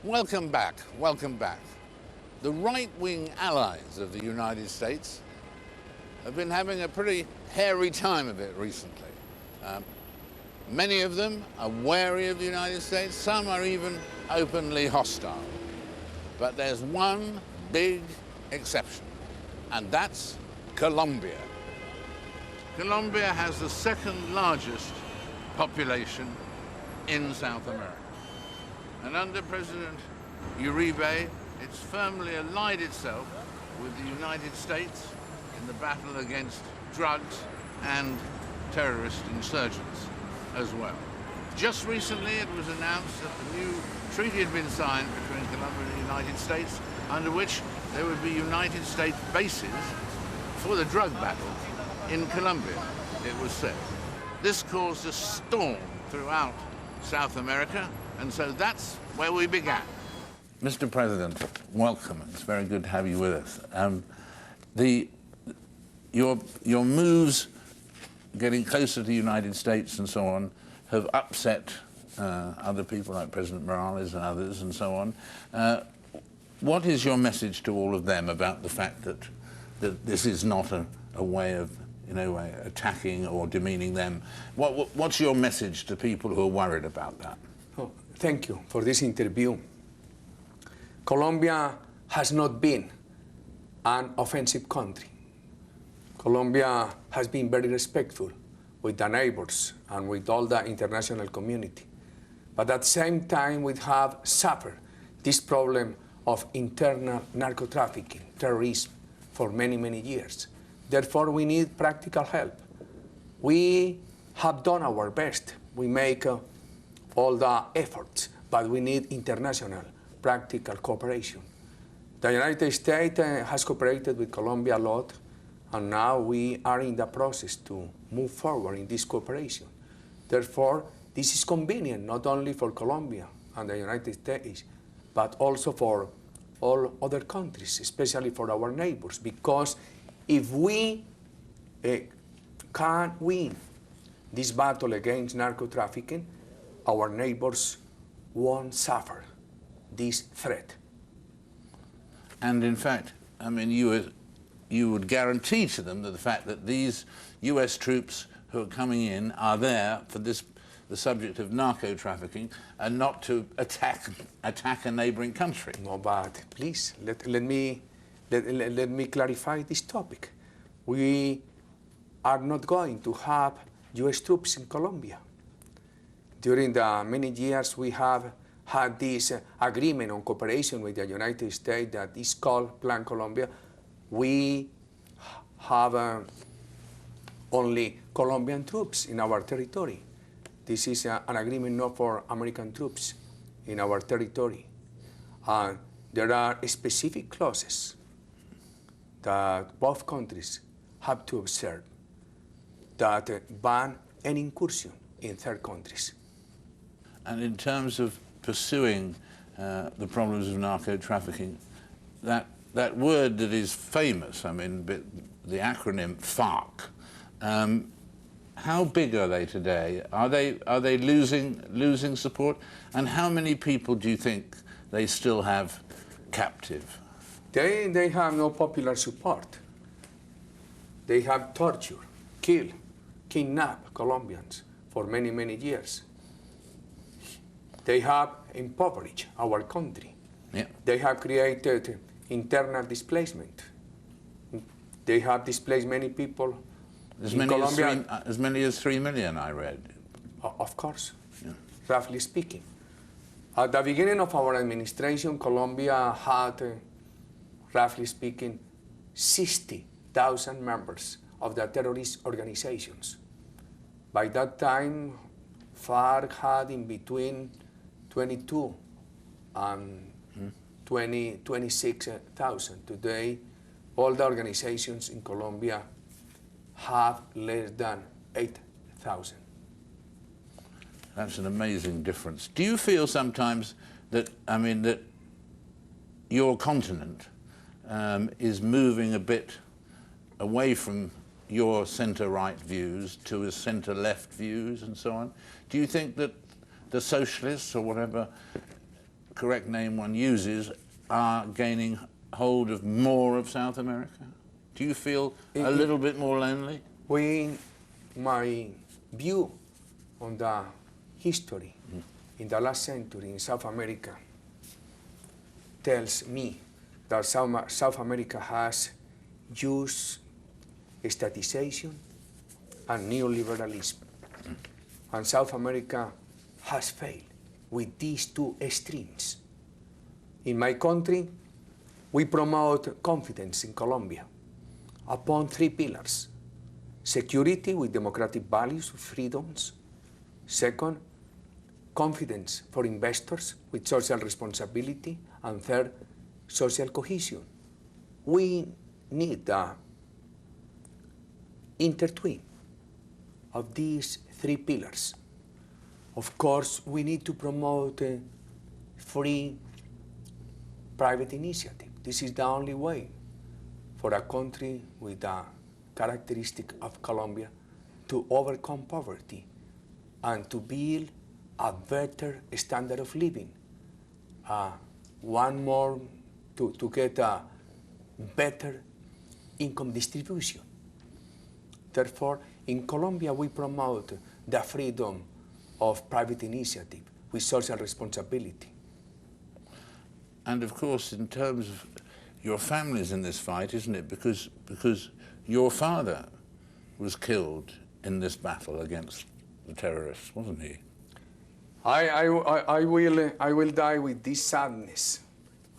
Welcome back, welcome back. The right-wing allies of the United States have been having a pretty hairy time of it recently. Many of them are wary of the United States, some are even openly hostile. But there's one big exception, and that's Colombia. Colombia has the second largest population in South America. And under President Uribe, it's firmly allied itself with the United States in the battle against drugs and terrorist insurgents as well. Just recently, it was announced that the new treaty had been signed between Colombia and the United States, under which there would be United States bases for the drug battle in Colombia, it was said. This caused a storm throughout South America, and so that's where we began. Mr. President, welcome. It's very good to have you with us. Your moves getting closer to the United States and so on have upset other people like President Morales and others and so on. What is your message to all of them about the fact that this is not a way of, in a way, attacking or demeaning them? What's your message to people who are worried about that? Oh, thank you for this interview. Colombia has not been an offensive country. Colombia has been very respectful with the neighbors and with all the international community. But at the same time, we have suffered this problem of internal narco-trafficking, terrorism, for many, many years. Therefore, we need practical help. We have done our best. We make all the efforts, but we need international practical cooperation. The United States has cooperated with Colombia a lot, and now we are in the process to move forward in this cooperation. Therefore, this is convenient not only for Colombia and the United States, but also for all other countries, especially for our neighbors, because if we can win this battle against narco-trafficking, our neighbors won't suffer this threat. And in fact, I mean, you would guarantee to them that the fact that these US troops who are coming in are there for the subject of narco-trafficking and not to attack a neighboring country. No, but please, let me clarify this topic. We are not going to have US troops in Colombia. During the many years, we have had this agreement on cooperation with the United States that is called Plan Colombia. We have only Colombian troops in our territory. This is an agreement not for American troops in our territory. There are specific clauses that both countries have to observe that ban any incursion in third countries. And in terms of pursuing the problems of narco-trafficking, that word that is famous, I mean, the acronym FARC, how big are they today? Are they losing support? And how many people do you think they still have captive? They have no popular support. They have tortured, killed, kidnapped Colombians for many, many years. They have impoverished our country. Yeah. They have created internal displacement. They have displaced many people. As many as 3 million, I read. Of course, yeah. Roughly speaking. At the beginning of our administration, Colombia had, roughly speaking, 60,000 members of the terrorist organizations. By that time, FARC had in between 22 and 26,000. Today, all the organizations in Colombia have less than 8,000. That's an amazing difference. Do you feel sometimes that, I mean, that your continent is moving a bit away from your centre-right views to his centre-left views and so on? Do you think that the socialists or whatever correct name one uses, are gaining hold of more of South America? Do you feel a little bit more lonely? My view on the history in the last century in South America tells me that South America has used statization and neoliberalism. And South America has failed with these two extremes. In my country, we promote confidence in Colombia upon three pillars: security with democratic values, freedoms; second, confidence for investors with social responsibility; and third, social cohesion. We need the intertwine of these three pillars. Of course, we need to promote free private initiative. This is the only way for a country with the characteristic of Colombia to overcome poverty and to build a better standard of living. One more, to get a better income distribution. Therefore, in Colombia, we promote the freedom of private initiative with social responsibility. And of course, in terms of your family's in this fight, isn't it? Because your father was killed in this battle against the terrorists, wasn't he? I will die with this sadness,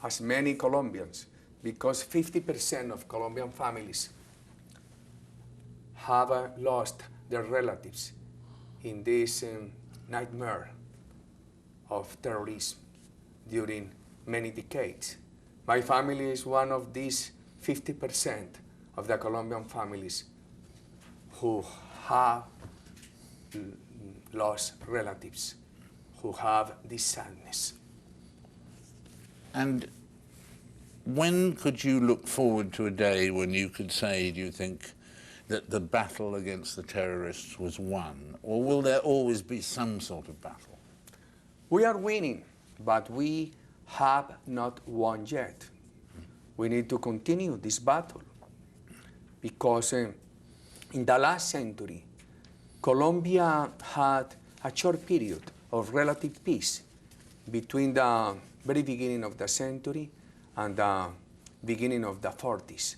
as many Colombians, because 50% of Colombian families have lost their relatives in this nightmare of terrorism during many decades. My family is one of these 50% of the Colombian families who have lost relatives, who have this sadness. And when could you look forward to a day when you could say, do you think, that the battle against the terrorists was won? Or will there always be some sort of battle? We are winning, but we have not won yet. We need to continue this battle because in the last century, Colombia had a short period of relative peace between the very beginning of the century and the beginning of the 40s.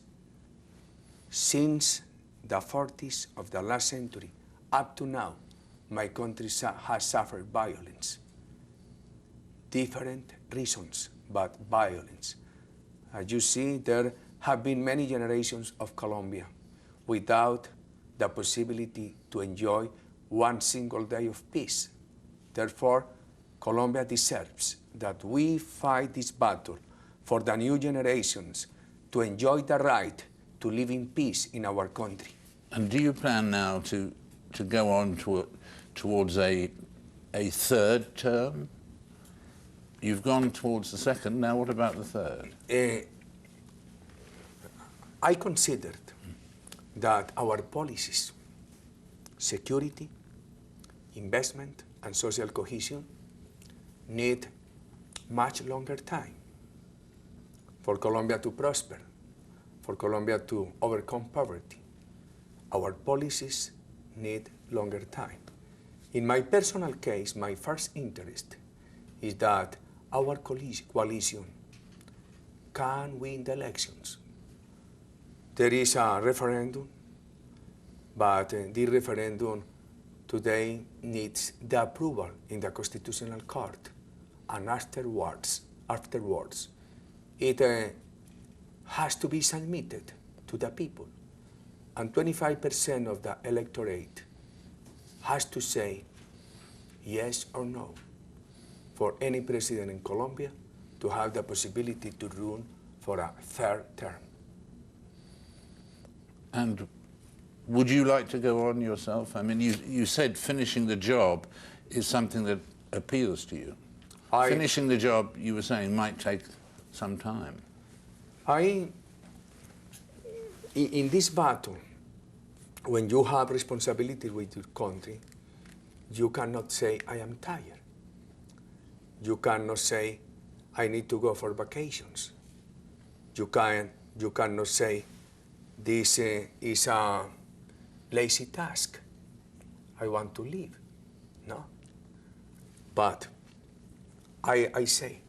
Since the 40s of the last century up to now, my country has suffered violence. Different reasons, but violence. As you see, there have been many generations of Colombia without the possibility to enjoy one single day of peace. Therefore, Colombia deserves that we fight this battle for the new generations to enjoy the right to live in peace in our country. And do you plan now to go on towards a third term? You've gone towards the second, now what about the third? I considered that our policies, security, investment, and social cohesion need much longer time for Colombia to prosper, for Colombia to overcome poverty. Our policies need longer time. In my personal case, my first interest is that our coalition can win the elections. There is a referendum, but the referendum today needs the approval in the Constitutional Court, and afterwards it has to be submitted to the people, and 25% of the electorate has to say yes or no for any president in Colombia to have the possibility to run for a third term. And would you like to go on yourself? I mean, you said finishing the job is something that appeals to you. Finishing the job, you were saying, might take some time. In this battle, when you have responsibility with your country, you cannot say, I am tired. You cannot say, I need to go for vacations. You cannot say this is a lazy task. I want to leave, no? But I say,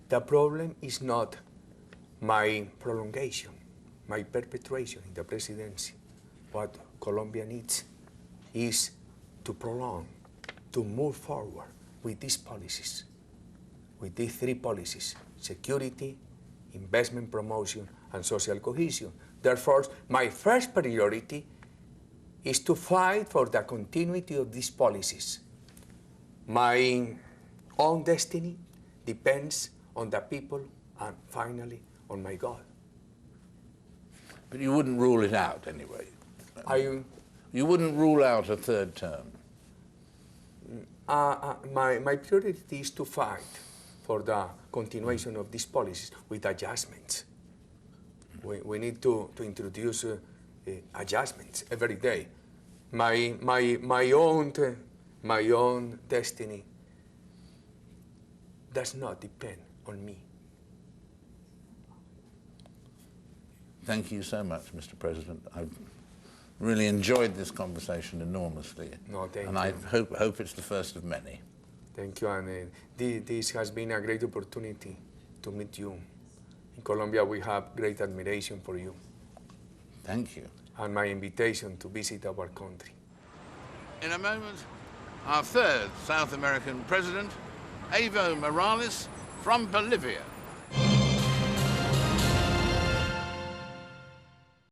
the problem is not my prolongation, my perpetuation in the presidency. What Colombia needs is to prolong, to move forward with these policies, with these three policies: security, investment promotion, and social cohesion. Therefore, my first priority is to fight for the continuity of these policies. My own destiny depends on the people and finally on my God. But you wouldn't rule it out anyway. You wouldn't rule out a third term. My priority is to fight for the continuation of these policies with adjustments. We need to introduce adjustments every day. My own destiny does not depend on me. Thank you so much, Mr. President. I've really enjoyed this conversation enormously. No, thank you. And I hope it's the first of many. Thank you, and this has been a great opportunity to meet you. In Colombia, we have great admiration for you. Thank you. And my invitation to visit our country. In a moment, our third South American president, Evo Morales from Bolivia.